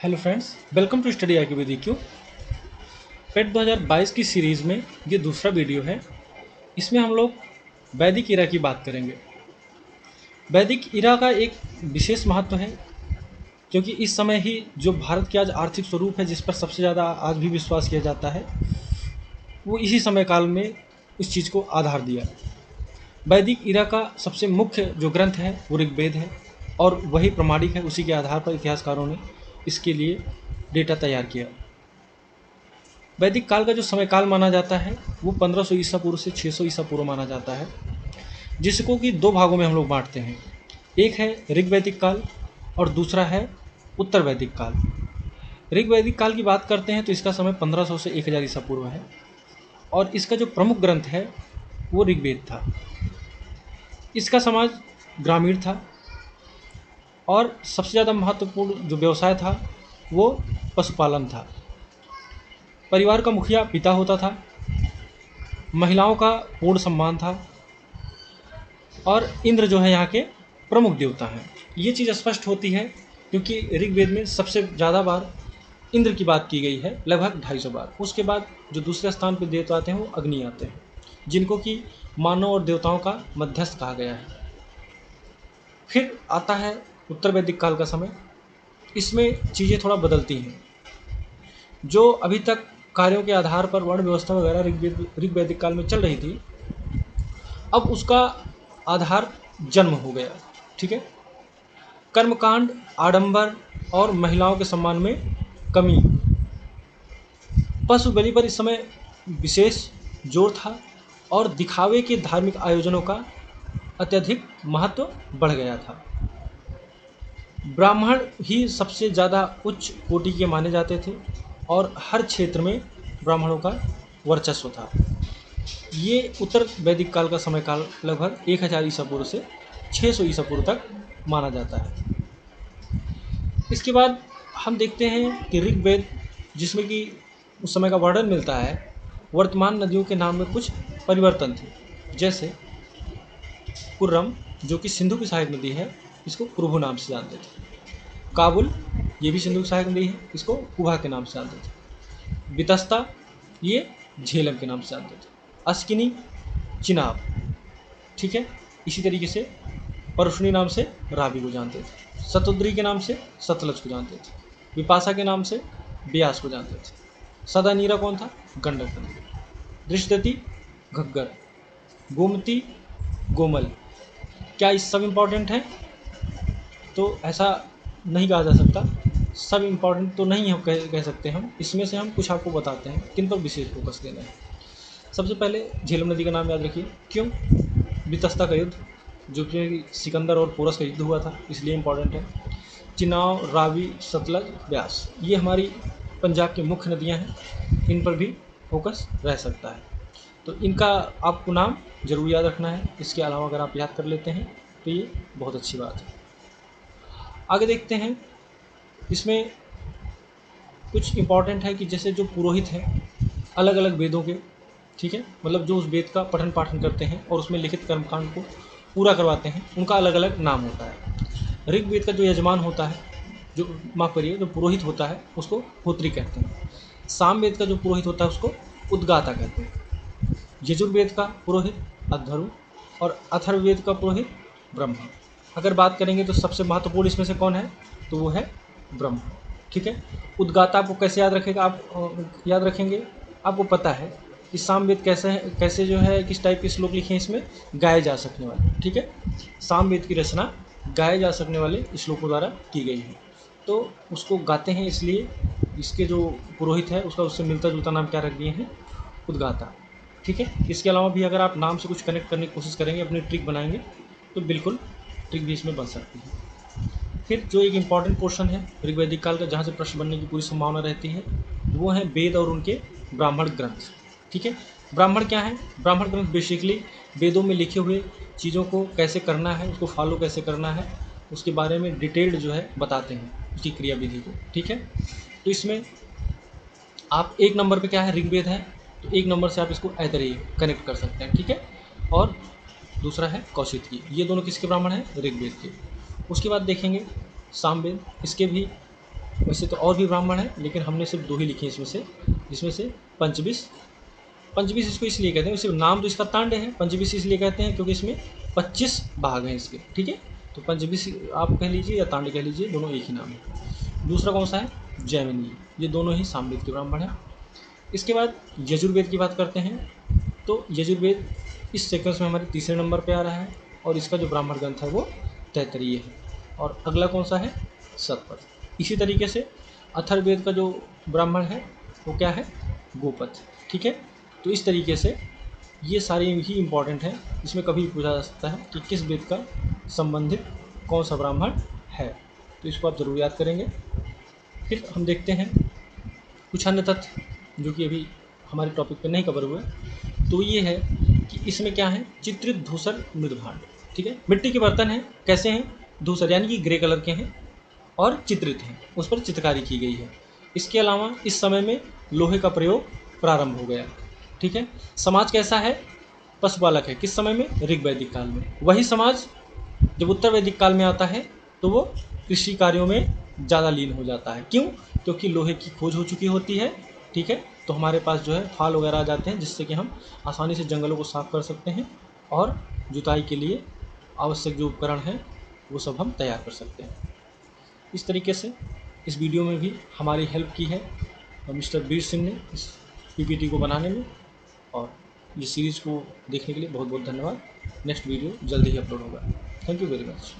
Hello friends, welcome to study आगे with Q. PET 2022 की series में ये दूसरा वीडियो है। इसमें हम लोग वैदिक इरा की बात करेंगे। वैदिक इरा का एक विशेष महत्व है, क्योंकि इस समय ही जो भारत की आज आर्थिक स्वरूप है, जिस पर सबसे ज़्यादा आज भी विश्वास किया जाता है, वो इसी समय काल में उस चीज़ को आधार दिया। वैदिक इरा का सबसे मुख्य जो ग्रंथ है वो ऋग्वेद है, और वही प्रमाणिक है। उसी के आधार पर इतिहासकारों ने इसके लिए डेटा तैयार किया। वैदिक काल का जो समय काल माना जाता है वो 1500 ईसा पूर्व से 600 ईसा पूर्व माना जाता है, जिसको कि दो भागों में हम लोग बांटते हैं। एक है ऋग्वैदिक काल और दूसरा है उत्तर वैदिक काल। ऋग्वैदिक काल की बात करते हैं तो इसका समय 1500 से 1000 ईसा पूर्व है, और इसका जो प्रमुख ग्रंथ है वो ऋग्वेद था। इसका समाज ग्रामीण था, और सबसे ज़्यादा महत्वपूर्ण जो व्यवसाय था वो पशुपालन था। परिवार का मुखिया पिता होता था, महिलाओं का पूर्ण सम्मान था, और इंद्र जो है यहाँ के प्रमुख देवता हैं। ये चीज़ स्पष्ट होती है क्योंकि ऋग्वेद में सबसे ज़्यादा बार इंद्र की बात की गई है, लगभग 250 बार। उसके बाद जो दूसरे स्थान पर देवता आते हैं वो अग्नि आते हैं, जिनको कि मानव और देवताओं का मध्यस्थ कहा गया है। फिर आता है उत्तर वैदिक काल का समय। इसमें चीज़ें थोड़ा बदलती हैं। जो अभी तक कार्यों के आधार पर वर्ण व्यवस्था वगैरह ऋग्वैदिक काल में चल रही थी, अब उसका आधार जन्म हो गया। ठीक है। कर्मकांड, आडंबर और महिलाओं के सम्मान में कमी, पशु बलि पर इस समय विशेष जोर था, और दिखावे के धार्मिक आयोजनों का अत्यधिक महत्व बढ़ गया था। ब्राह्मण ही सबसे ज़्यादा उच्च कोटि के माने जाते थे, और हर क्षेत्र में ब्राह्मणों का वर्चस्व था। ये उत्तर वैदिक काल का समय काल लगभग 1000 ईसा पूर्व से 600 ईसा पूर्व तक माना जाता है। इसके बाद हम देखते हैं कि ऋग्वेद, जिसमें कि उस समय का वर्णन मिलता है, वर्तमान नदियों के नाम में कुछ परिवर्तन थे। जैसे कुर्रम, जो कि सिंधु की सहायक नदी है, इसको कुरु नाम से जानते थे। काबुल, ये भी सिंधु की सहायक नदी है, इसको कुभा के नाम से जानते थे। बितस्ता, ये झेलम के नाम से जानते थे। अस्किनी, चिनाब। ठीक है। इसी तरीके से परशुनी नाम से रावी को जानते थे। शतुद्री के नाम से सतलज को जानते थे। विपाशा के नाम से ब्यास को जानते थे। सदानीरा कौन था? गंडक नदी। दृष्टति, घग्गर। गोमती, गोमल। क्या ये सब इम्पॉर्टेंट है? तो ऐसा नहीं कहा जा सकता। सब इम्पॉर्टेंट तो नहीं हम कह सकते हम। इसमें से हम कुछ आपको बताते हैं किन पर विशेष फोकस देना है। सबसे पहले झेलम नदी का नाम याद रखिए। क्यों? बितस्ता का युद्ध, जो कि सिकंदर और पोरस का युद्ध हुआ था, इसलिए इम्पॉर्टेंट है। चिनाव, रावी, सतलज, ब्यास, ये हमारी पंजाब की मुख्य नदियां हैं। इन पर भी फोकस रह सकता है, तो इनका आपको नाम जरूर याद रखना है। इसके अलावा अगर आप याद कर लेते हैं तो ये बहुत अच्छी बात है। आगे देखते हैं। इसमें कुछ इम्पॉर्टेंट है कि जैसे जो पुरोहित हैं अलग अलग वेदों के, ठीक है, मतलब जो उस वेद का पठन पाठन करते हैं और उसमें लिखित कर्मकांड को पूरा करवाते हैं, उनका अलग अलग नाम होता है। ऋग्वेद का जो यजमान होता है, जो माफ़ करिए, जो पुरोहित होता है, उसको होत्री कहते हैं। सामवेद का जो पुरोहित होता है उसको उद्गाता कहते हैं। यजुर्वेद का पुरोहित अध्वर्यु, और अथर्ववेद का पुरोहित ब्रह्मा। अगर बात करेंगे तो सबसे महत्वपूर्ण इसमें से कौन है, तो वो है ब्रह्मा। ठीक है। उद्गाता आपको कैसे याद रखेगा, आप याद रखेंगे, आपको पता है कि सामवेद कैसे जो है, किस टाइप के श्लोक लिखे हैं इसमें, गाए जा सकने वाले। ठीक है। सामवेद की रचना गाए जा सकने वाले श्लोकों द्वारा की गई है, तो उसको गाते हैं, इसलिए इसके जो पुरोहित है उसका उससे मिलता जुलता नाम क्या रख दिए हैं, उद्गाता। ठीक है। इसके अलावा भी अगर आप नाम से कुछ कनेक्ट करने की कोशिश करेंगे, अपनी ट्रिक बनाएंगे, तो बिल्कुल ट्रिक भी इसमें बन सकती है। फिर जो एक इम्पॉर्टेंट पोर्शन है ऋग्वैदिक काल का, जहाँ से प्रश्न बनने की पूरी संभावना रहती है, वो है वेद और उनके ब्राह्मण ग्रंथ। ठीक है। ब्राह्मण क्या है? ब्राह्मण ग्रंथ बेसिकली वेदों में लिखे हुए चीज़ों को कैसे करना है, उसको फॉलो कैसे करना है, उसके बारे में डिटेल्ड जो है बताते हैं, उसकी क्रिया विधि को। ठीक है। तो इसमें आप एक नंबर पे क्या है, ऋग्वेद है, तो एक नंबर से आप इसको ऐतरे कनेक्ट कर सकते हैं। ठीक है। और दूसरा है कौशिकी, ये दोनों किसके ब्राह्मण हैं? ऋग्वेद के। उसके बाद देखेंगे सामवेद, इसके भी वैसे तो और भी ब्राह्मण हैं, लेकिन हमने सिर्फ 2 ही लिखे इसमें से, जिसमें से पंचविश। पंचविश इसको इसलिए कहते हैं, वैसे नाम तो इसका तांडे है, पंचविश इसलिए कहते हैं क्योंकि इसमें 25 भाग हैं इसके, ठीक है। तो पंचविश आप कह लीजिए या तांडे कह लीजिए, दोनों एक ही नाम है। दूसरा कौन सा है? जैमिनी। ये दोनों ही सामवेद के ब्राह्मण हैं। इसके बाद यजुर्वेद की बात करते हैं। तो यजुर्वेद इस सीक्वेंस में हमारे तीसरे नंबर पे आ रहा है, और इसका जो ब्राह्मण ग्रंथ है वो तैत्तरीय है। और अगला कौन सा है? सतपथ। इसी तरीके से अथर्ववेद का जो ब्राह्मण है वो क्या है? गोपथ, ठीक है। तो इस तरीके से ये सारे ही इम्पॉर्टेंट हैं। इसमें कभी पूछा जा सकता है कि किस वेद का संबंधित कौन सा ब्राह्मण है, तो इसको आप ज़रूर याद करेंगे। फिर हम देखते हैं कुछ अन्य तथ्य जो कि अभी हमारे टॉपिक पे नहीं कवर हुए। तो ये है कि इसमें क्या है? चित्रित धूसर मृदभांड, ठीक है। मिट्टी के बर्तन हैं, कैसे हैं? धूसर यानी कि ग्रे कलर के हैं और चित्रित हैं, उस पर चित्रकारी की गई है। इसके अलावा इस समय में लोहे का प्रयोग प्रारंभ हो गया, ठीक है। समाज कैसा है? पशुपालक है। किस समय में? ऋग वैदिक काल में। वही समाज जब उत्तर वैदिक काल में आता है तो वो कृषि कार्यों में ज़्यादा लीन हो जाता है। क्यों? क्योंकि लोहे की खोज हो चुकी होती है, ठीक है। तो हमारे पास जो है फाल वगैरह आ जाते हैं, जिससे कि हम आसानी से जंगलों को साफ कर सकते हैं और जुताई के लिए आवश्यक जो उपकरण हैं वो सब हम तैयार कर सकते हैं। इस तरीके से इस वीडियो में भी हमारी हेल्प की है मिस्टर वीर सिंह ने इस पीपीटी को बनाने में। और ये सीरीज़ को देखने के लिए बहुत बहुत धन्यवाद। नेक्स्ट वीडियो जल्दी ही अपलोड होगा। Thank you very much.